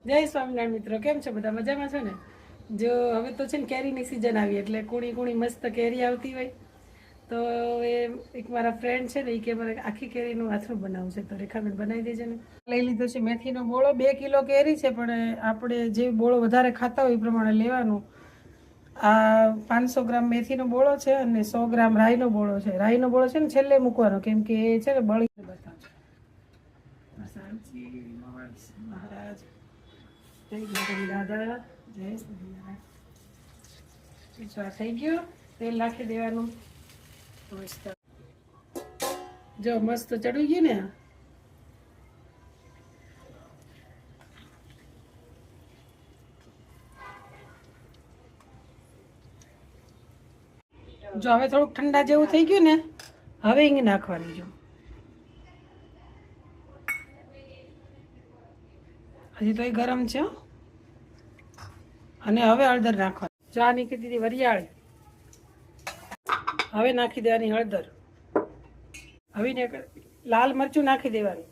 જય સ્વામિનારાયણ મિત્રો, કેમ છો બધા? મજામાં છો ને? જો હવે તો છે ને કેરીની સિઝન આવી એટલે કુણી કુણી મસ્ત કેરી આવતી હોય તો એ એક મારા ફ્રેન્ડ છે ને એ કે મારે આખી કેરીનું આથરું બનાવવું છે, તો રેખાબેન બનાવી દેજે ને. લઈ લીધો છે મેથીનો બોળો. 2 કિલો કેરી છે, પણ આપણે જે બોળો વધારે ખાતા હોય એ પ્રમાણે લેવાનું. આ 500 ગ્રામ મેથીનો બોળો છે અને 100 ગ્રામ રાઈનો બોળો છે. રાઈનો બોળો છે ને છેલ્લે મૂકવાનો, કેમ કે એ છે ને બળી બતાવજો. મહારાજ જય ગોવિંદ દાદા, જય સ્વામિનારાયણ. થઈ ગયું. તેલ નાખી દેવાનું. મસ્ત જો મસ્ત ચડી ગયું ને. જો હવે થોડુંક ઠંડા જેવું થઈ ગયું ને, હવે હિંગ નાખવાની. જો હજી તો એ ગરમ છે. અને હવે હળદર નાખવાની. જો આ નીકળી દીધી વરિયાળી. હવે નાખી દેવાની હળદર. હવે લાલ મરચું નાખી દેવાની.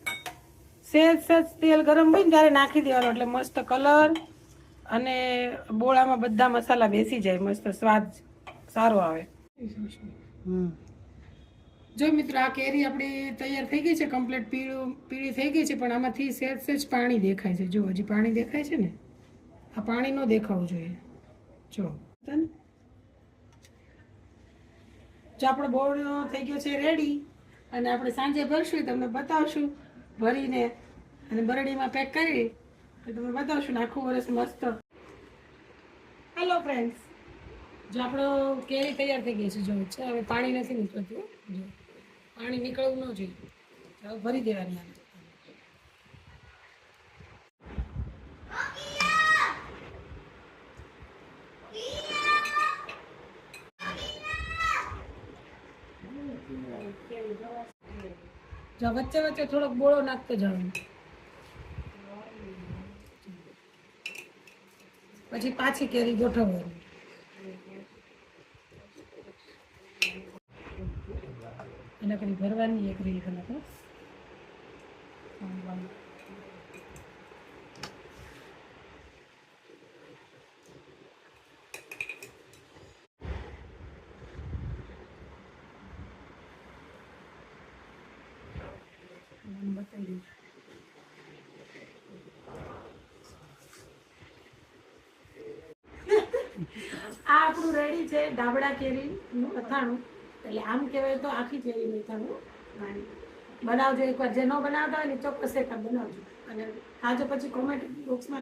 સેજ તેલ ગરમ હોય ને ત્યારે નાખી દેવાનું, એટલે મસ્ત કલર અને બોળામાં બધા મસાલા બેસી જાય, મસ્ત સ્વાદ સારો આવે. જો મિત્રો, આ કેરી આપણી તૈયાર થઈ ગઈ છે, કમ્પ્લીટ પીળી થઈ ગઈ છે, પણ આમાંથી સેજ પાણી દેખાય છે. જો હજી પાણી દેખાય છે ને, આ પાણી ન દેખાવું જોઈએ. જો આપણો બોળ થઈ ગયો છે રેડી, અને આપણે સાંજે ભરશું, તમને બતાવશું ભરીને અને બરડીમાં પેક કરી તો તમને બતાવશું ને આખું વર્ષ મસ્ત. હેલો ફ્રેન્ડ્સ, જો આપણો કેરી તૈયાર થઈ ગઈ છે. જો છે હવે પાણી નથી નીકળતું. જો પાણી નીકળવું ન જોઈએ. હવે ભરી દેવાની આવે. જો વચ્ચે વચ્ચે થોડોક બોળો નાખતો જવાનું. પછી પાછી કેરી ગોઠવવાની. એના કરી ભરવાની એક રીત નાખો. બતાવી આ આપણું રેડી છે ડાબડા કેરીનું અથાણું. એટલે આમ કહેવાય તો આખી કેરીનું અથાણું બનાવજો એકવાર. જે ન બનાવતા હોય ને ચોક્કસ એકવાર બનાવજો. અને આજે પછી કોમેન્ટ બોક્સમાં